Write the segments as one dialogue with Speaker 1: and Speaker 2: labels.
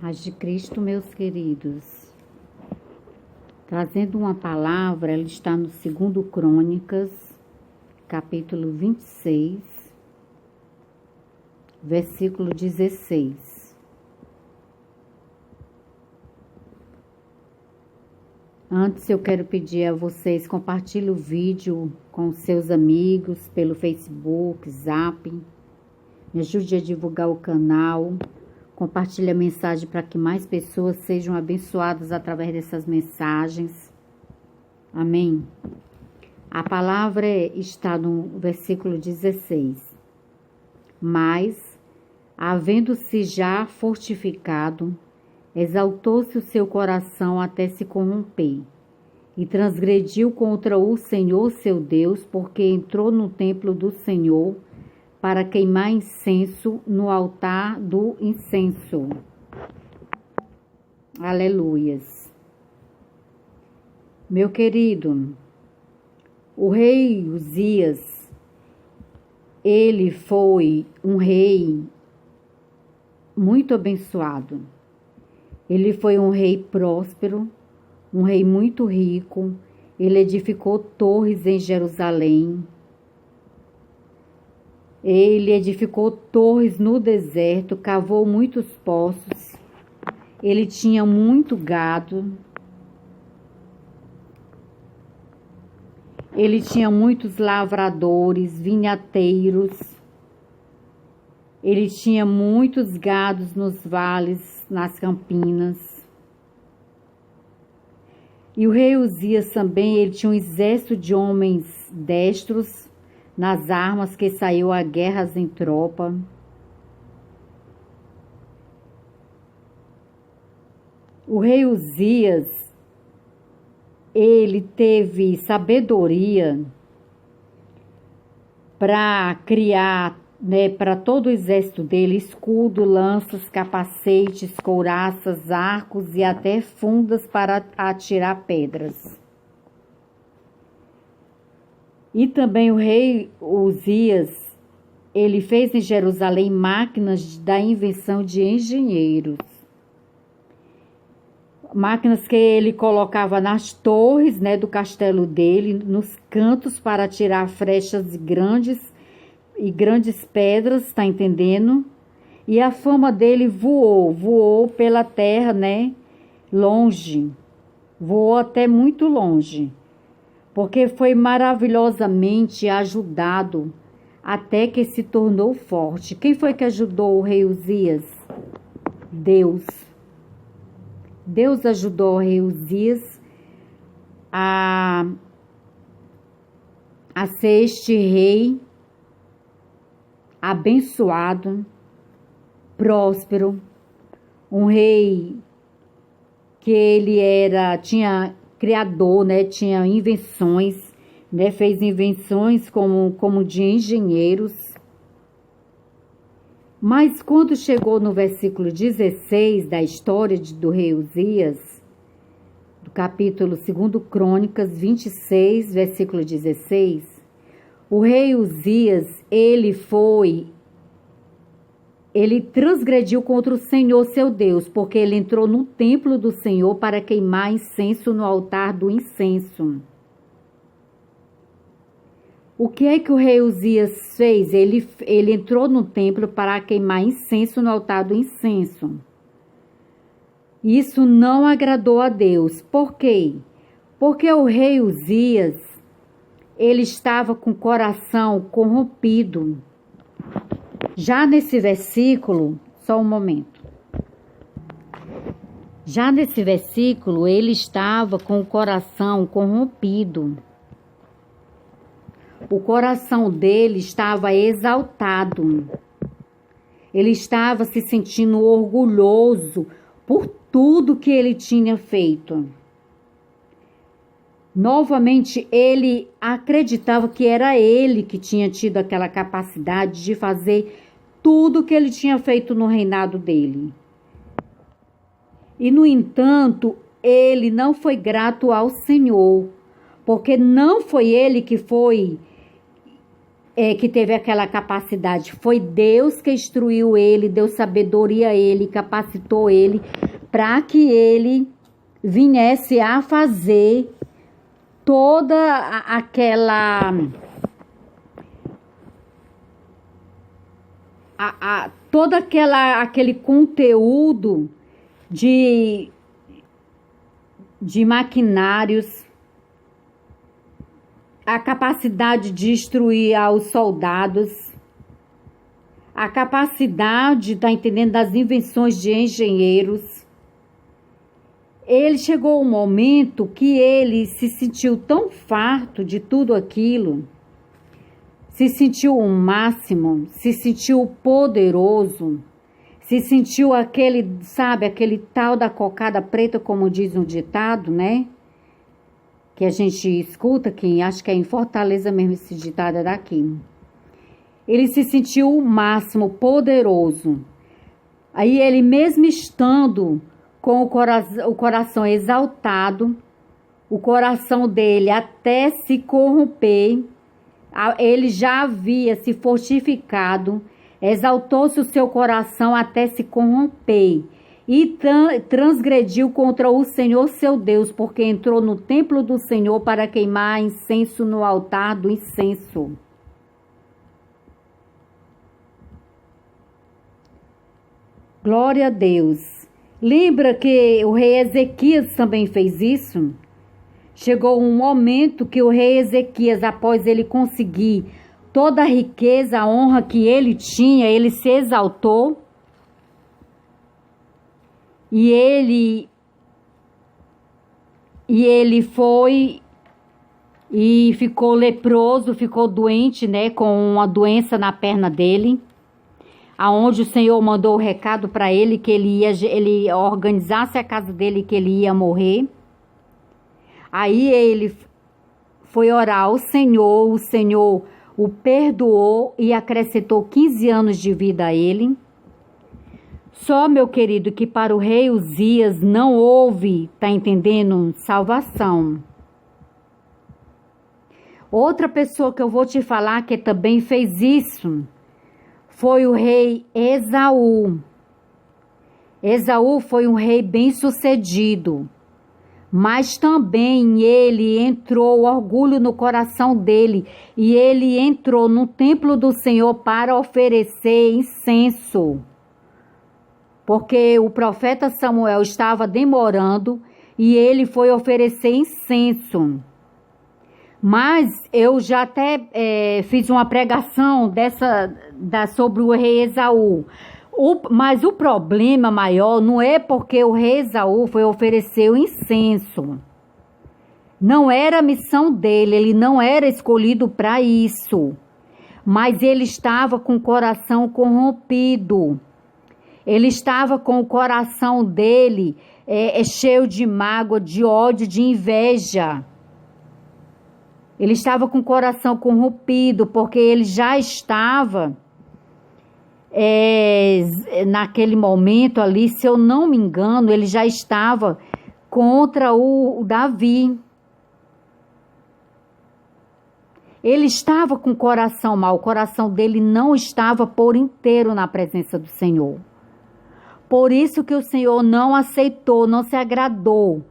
Speaker 1: Paz de Cristo, meus queridos. Trazendo uma palavra, ela está no 2 Crônicas, capítulo 26, versículo 16. Antes eu quero pedir a vocês, compartilhem o vídeo com seus amigos pelo Facebook, Zap. Me ajude a divulgar o canal. Compartilhe a mensagem para que mais pessoas sejam abençoadas através dessas mensagens. Amém? A palavra está no versículo 16. Mas, havendo-se já fortificado, exaltou-se o seu coração até se corromper, e transgrediu contra o Senhor seu Deus, porque entrou no templo do Senhor para queimar incenso no altar do incenso. Aleluias. Meu querido, o rei Uzias, ele foi um rei muito abençoado. Ele foi um rei próspero, um rei muito rico. Ele edificou torres em Jerusalém. Ele edificou torres no deserto, cavou muitos poços. Ele tinha muito gado. Ele tinha muitos lavradores, vinhateiros. Ele tinha muitos gados nos vales, nas campinas. E o rei Uzias também, ele tinha um exército de homens destros nas armas, que saiu a guerras em tropa. O rei Uzias, ele teve sabedoria para criar, para todo o exército dele, escudo, lanças, capacetes, couraças, arcos e até fundas para atirar pedras. E também o rei Uzias, ele fez em Jerusalém máquinas da invenção de engenheiros. Máquinas que ele colocava nas torres, do castelo dele, nos cantos para atirar flechas grandes pedras, está entendendo? E a fama dele voou pela terra, longe, voou até muito longe, porque foi maravilhosamente ajudado até que se tornou forte. Quem foi que ajudou o rei Uzias? Deus. Deus ajudou o rei Uzias a ser este rei abençoado, próspero, um rei que ele tinha criador, tinha invenções, fez invenções como de engenheiros. Mas quando chegou no versículo 16 da história do rei Uzias, do capítulo 2 Crônicas 26, versículo 16, o rei Uzias, ele transgrediu contra o Senhor seu Deus, porque ele entrou no templo do Senhor para queimar incenso no altar do incenso. O que é que o rei Uzias fez? Ele entrou no templo para queimar incenso no altar do incenso. Isso não agradou a Deus. Por quê? Porque o rei Uzias, ele estava com o coração corrompido. Já nesse versículo, só um momento. Já nesse versículo, ele estava com o coração corrompido. O coração dele estava exaltado. Ele estava se sentindo orgulhoso por tudo que ele tinha feito. Novamente, ele acreditava que era ele que tinha tido aquela capacidade de fazer tudo que ele tinha feito no reinado dele. E, no entanto, ele não foi grato ao Senhor, porque não foi ele que foi que teve aquela capacidade. Foi Deus que instruiu ele, deu sabedoria a ele, capacitou ele para que ele viesse a fazer toda aquele conteúdo de maquinários, a capacidade de instruir aos soldados, a capacidade, tá entendendo, das invenções de engenheiros. Ele chegou um momento que ele se sentiu tão farto de tudo aquilo, se sentiu o máximo, se sentiu poderoso, se sentiu aquele, sabe, aquele tal da cocada preta, como diz um ditado, né? Que a gente escuta, que acho que é em Fortaleza mesmo esse ditado é daqui. Ele se sentiu o máximo, poderoso. Aí ele mesmo estando com o coração exaltado, o coração dele até se corromper, ele já havia se fortificado, exaltou-se o seu coração até se corromper. E transgrediu contra o Senhor seu Deus, porque entrou no templo do Senhor para queimar incenso no altar do incenso. Glória a Deus. Lembra que o rei Ezequias também fez isso? Chegou um momento que o rei Ezequias, após ele conseguir toda a riqueza, a honra que ele tinha, ele se exaltou. E ele foi e ficou leproso, ficou doente, né, com uma doença na perna dele, aonde o Senhor mandou o recado para ele que ele organizasse a casa dele, que ele ia morrer. Aí ele foi orar ao Senhor, o Senhor o perdoou e acrescentou 15 anos de vida a ele. Só, meu querido, que para o rei Uzias não houve, tá entendendo, salvação. Outra pessoa que eu vou te falar que também fez isso foi o rei Esaú. Esaú foi um rei bem-sucedido, mas também ele entrou orgulho no coração dele e ele entrou no templo do Senhor para oferecer incenso. Porque o profeta Samuel estava demorando e ele foi oferecer incenso. Mas eu já até fiz uma pregação sobre o rei Esaú. Mas o problema maior não é porque o rei Esaú foi oferecer o incenso. Não era a missão dele, ele não era escolhido para isso. Mas ele estava com o coração corrompido. Ele estava com o coração dele cheio de mágoa, de ódio, de inveja. Ele estava com o coração corrompido, porque ele já estava, naquele momento ali, se eu não me engano, ele já estava contra o Davi. Ele estava com o coração mau, o coração dele não estava por inteiro na presença do Senhor. Por isso que o Senhor não aceitou, não se agradou.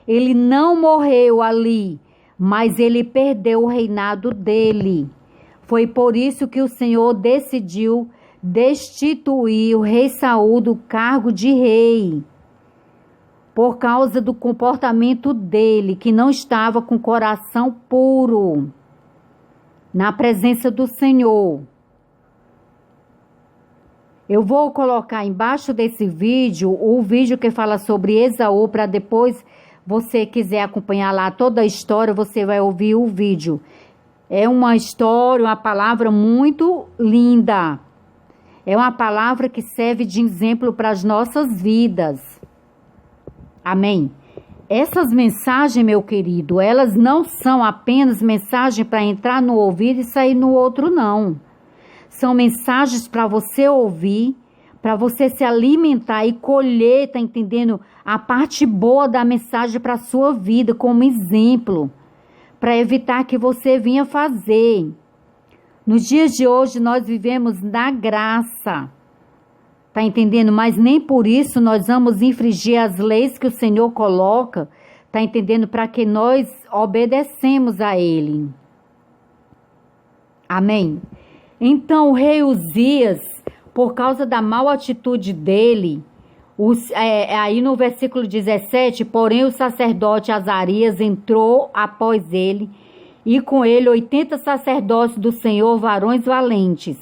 Speaker 1: Ele não morreu ali, mas ele perdeu o reinado dele. Foi por isso que o Senhor decidiu destituir o rei Saul do cargo de rei. Por causa do comportamento dele, que não estava com o coração puro na presença do Senhor. Eu vou colocar embaixo desse vídeo o vídeo que fala sobre Esaú, para depois você quiser acompanhar lá toda a história, você vai ouvir o vídeo. É uma história, uma palavra muito linda. É uma palavra que serve de exemplo para as nossas vidas. Amém? Essas mensagens, meu querido, elas não são apenas mensagem para entrar no ouvido e sair no outro, não. São mensagens para você ouvir, para você se alimentar e colher, tá entendendo? A parte boa da mensagem para a sua vida, como exemplo, para evitar que você venha fazer Nos dias de hoje nós vivemos na graça, tá entendendo? Mas nem por isso nós vamos infringir as leis que o Senhor coloca, tá entendendo? Para que nós obedecemos a Ele. Amém? Então o rei Uzias, por causa da mal atitude dele, aí no versículo 17, porém o sacerdote Azarias entrou após ele, e com ele 80 sacerdotes do Senhor, varões valentes,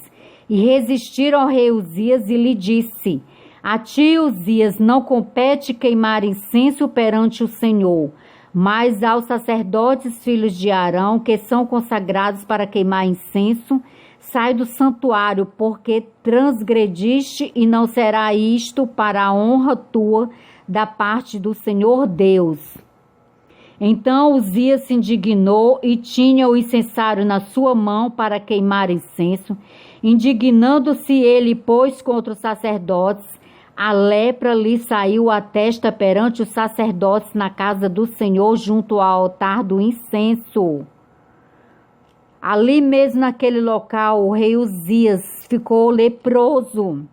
Speaker 1: e resistiram ao rei Uzias e lhe disse: a ti, Uzias, não compete queimar incenso perante o Senhor, mas aos sacerdotes filhos de Arão, que são consagrados para queimar incenso, sai do santuário, porque transgrediste, e não será isto para a honra tua da parte do Senhor Deus. Então Uzias se indignou e tinha o incensário na sua mão para queimar incenso. Indignando-se ele, pois, contra os sacerdotes, a lepra lhe saiu à testa perante os sacerdotes na casa do Senhor, junto ao altar do incenso. Ali mesmo naquele local, o rei Uzias ficou leproso,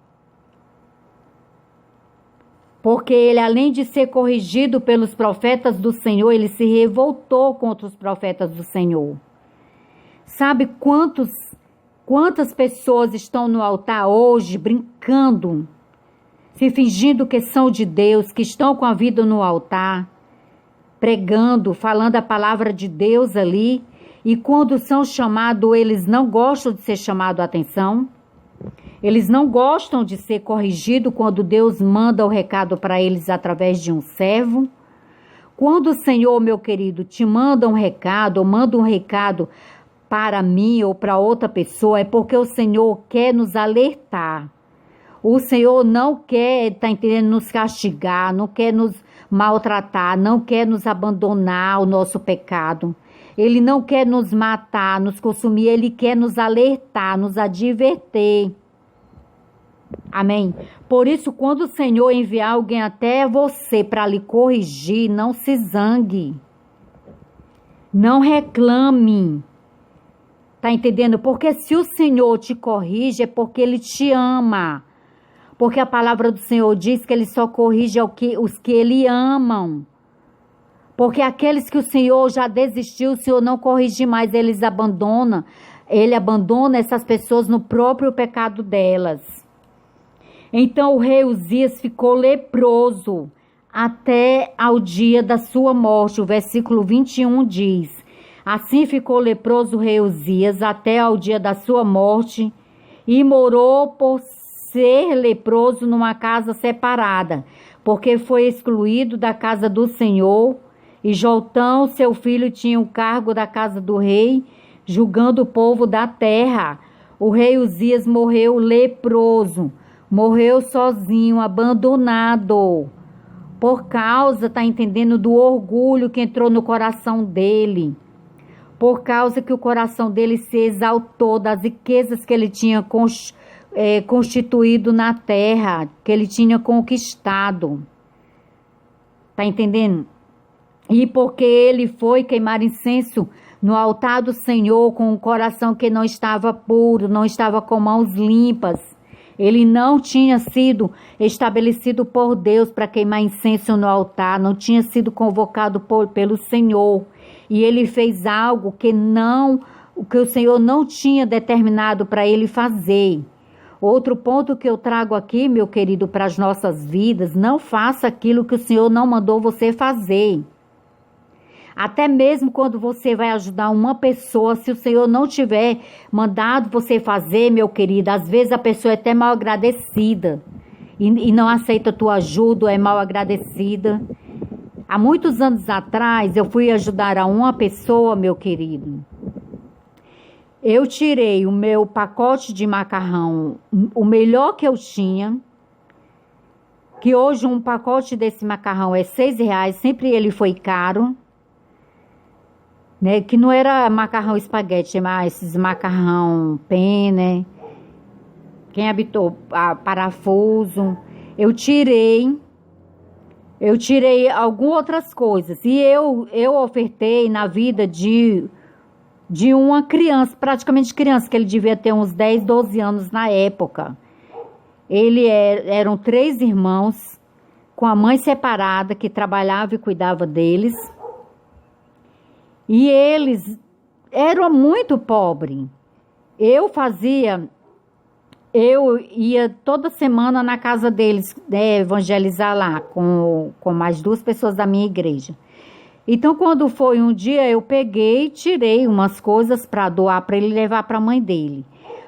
Speaker 1: porque ele, além de ser corrigido pelos profetas do Senhor, ele se revoltou contra os profetas do Senhor. Sabe quantas pessoas estão no altar hoje brincando, se fingindo que são de Deus, que estão com a vida no altar, pregando, falando a palavra de Deus ali, e quando são chamados, eles não gostam de ser chamados a atenção. Eles não gostam de ser corrigidos quando Deus manda o recado para eles através de um servo. Quando o Senhor, meu querido, te manda um recado, ou manda um recado para mim ou para outra pessoa, é porque o Senhor quer nos alertar. O Senhor não quer, tá entendendo, nos castigar, não quer nos maltratar, não quer nos abandonar ao nosso pecado. Ele não quer nos matar, nos consumir, Ele quer nos alertar, nos adverter. Amém? Por isso, quando o Senhor enviar alguém até você para lhe corrigir, não se zangue. Não reclame. Tá entendendo? Porque se o Senhor te corrige, é porque Ele te ama. Porque a palavra do Senhor diz que Ele só corrige os que Ele amam. Porque aqueles que o Senhor já desistiu, o Senhor não corrige mais, eles abandonam. Ele abandona essas pessoas no próprio pecado delas. Então o rei Uzias ficou leproso até ao dia da sua morte. O versículo 21 diz: assim ficou leproso o rei Uzias até ao dia da sua morte, e morou por ser leproso numa casa separada, porque foi excluído da casa do Senhor. E Jotão, seu filho, tinha o cargo da casa do rei, julgando o povo da terra. O rei Uzias morreu leproso, morreu sozinho, abandonado, por causa, tá entendendo, do orgulho que entrou no coração dele, por causa que o coração dele se exaltou das riquezas que ele tinha constituído na terra, que ele tinha conquistado, tá entendendo? E porque ele foi queimar incenso no altar do Senhor com um coração que não estava puro, não estava com mãos limpas. Ele não tinha sido estabelecido por Deus para queimar incenso no altar, não tinha sido convocado pelo Senhor. E ele fez algo que o Senhor não tinha determinado para ele fazer. Outro ponto que eu trago aqui, meu querido, para as nossas vidas: não faça aquilo que o Senhor não mandou você fazer. Até mesmo quando você vai ajudar uma pessoa, se o Senhor não tiver mandado você fazer, meu querido, às vezes a pessoa é até mal agradecida e não aceita a tua ajuda, é mal agradecida. Há muitos anos atrás, eu fui ajudar a uma pessoa, meu querido. Eu tirei o meu pacote de macarrão, o melhor que eu tinha, que hoje um pacote desse macarrão é R$6, sempre ele foi caro. Né, que não era macarrão espaguete, mas esses macarrão penne, quem habitou parafuso. Eu tirei algumas outras coisas, e eu ofertei na vida de de uma criança, praticamente criança, que ele devia ter uns 10, 12 anos na época. Eram 3 irmãos, com a mãe separada, que trabalhava e cuidava deles. E eles eram muito pobres. Eu ia toda semana na casa deles, né, evangelizar lá, com mais 2 pessoas da minha igreja. Então, quando foi um dia, eu peguei e tirei umas coisas para doar para ele levar para a mãe dele.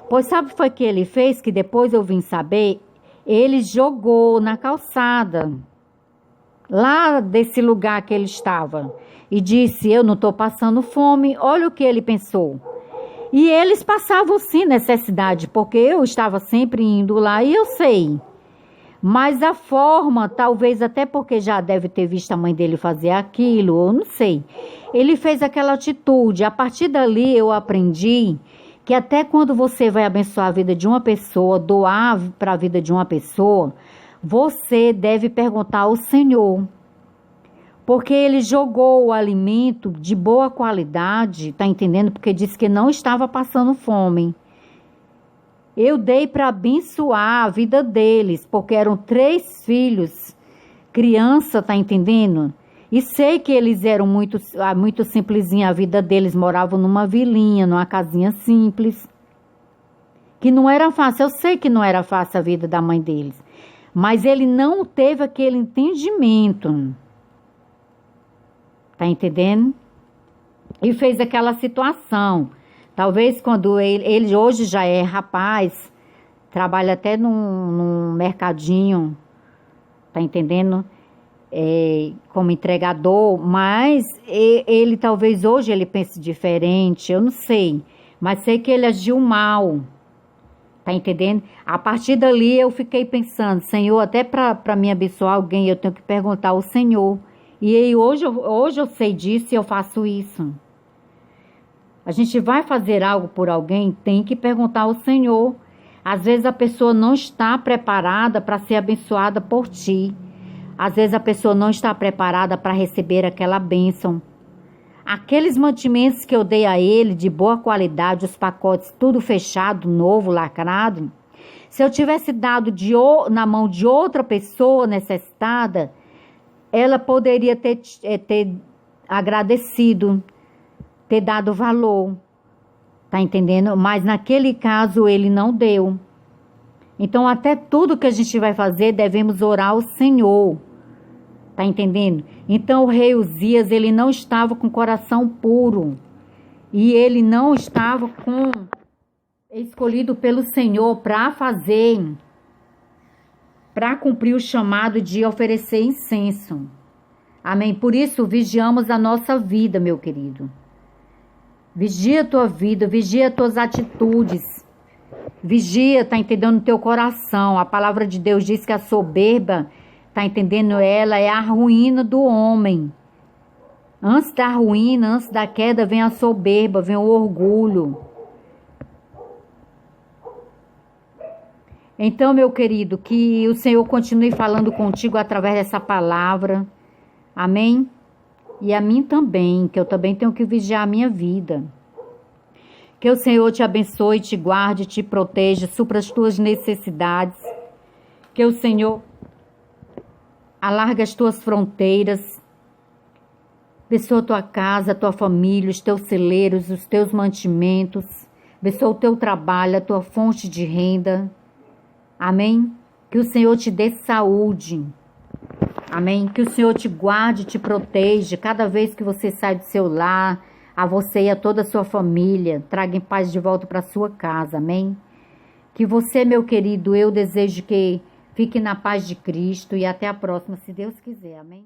Speaker 1: Pois sabe o que foi que ele fez, que depois eu vim saber? Ele jogou na calçada, lá desse lugar que ele estava, e disse: eu não estou passando fome. Olha o que ele pensou. E eles passavam sim necessidade, porque eu estava sempre indo lá e eu sei. Mas a forma, talvez até porque já deve ter visto a mãe dele fazer aquilo, ou não sei. Ele fez aquela atitude. A partir dali eu aprendi que até quando você vai abençoar a vida de uma pessoa, doar para a vida de uma pessoa, você deve perguntar ao Senhor. Porque ele jogou o alimento de boa qualidade, tá entendendo? Porque disse que não estava passando fome. Eu dei para abençoar a vida deles, porque eram 3 filhos, criança, tá entendendo? E sei que eles eram muito simplesinhos, a vida deles, moravam numa vilinha, numa casinha simples, que não era fácil. Eu sei que não era fácil a vida da mãe deles, mas ele não teve aquele entendimento. Tá entendendo? E fez aquela situação. Talvez quando ele hoje já é rapaz, trabalha até num mercadinho, tá entendendo? Como entregador, mas ele talvez hoje ele pense diferente, eu não sei. Mas sei que ele agiu mal, tá entendendo? A partir dali eu fiquei pensando: Senhor, até para me abençoar alguém, eu tenho que perguntar ao Senhor. E aí, hoje eu sei disso e eu faço isso. A gente vai fazer algo por alguém, tem que perguntar ao Senhor. Às vezes a pessoa não está preparada para ser abençoada por ti. Às vezes a pessoa não está preparada para receber aquela bênção. Aqueles mantimentos que eu dei a ele, de boa qualidade, os pacotes tudo fechado, novo, lacrado. Se eu tivesse dado na mão de outra pessoa necessitada, ela poderia ter agradecido, ter dado valor, tá entendendo? Mas naquele caso ele não deu. Então até tudo que a gente vai fazer devemos orar ao Senhor, tá entendendo? Então o rei Uzias, ele não estava com coração puro, e ele não estava escolhido pelo Senhor para cumprir o chamado de oferecer incenso. Amém? Por isso, vigiamos a nossa vida, meu querido. Vigia a tua vida, vigia as tuas atitudes. Vigia, tá entendendo, no teu coração. A palavra de Deus diz que a soberba, tá entendendo, ela é a ruína do homem. Antes da ruína, antes da queda, vem a soberba, vem o orgulho. Então, meu querido, que o Senhor continue falando contigo através dessa palavra. Amém? E a mim também, que eu também tenho que vigiar a minha vida. Que o Senhor te abençoe, te guarde, te proteja, supra as tuas necessidades. Que o Senhor alargue as tuas fronteiras. Abençoa a tua casa, a tua família, os teus celeiros, os teus mantimentos. Abençoa o teu trabalho, a tua fonte de renda. Amém? Que o Senhor te dê saúde. Amém? Que o Senhor te guarde, te proteja. Cada vez que você sai do seu lar, a você e a toda a sua família, traga em paz de volta para a sua casa. Amém? Que você, meu querido, eu desejo que fique na paz de Cristo. E até a próxima, se Deus quiser. Amém?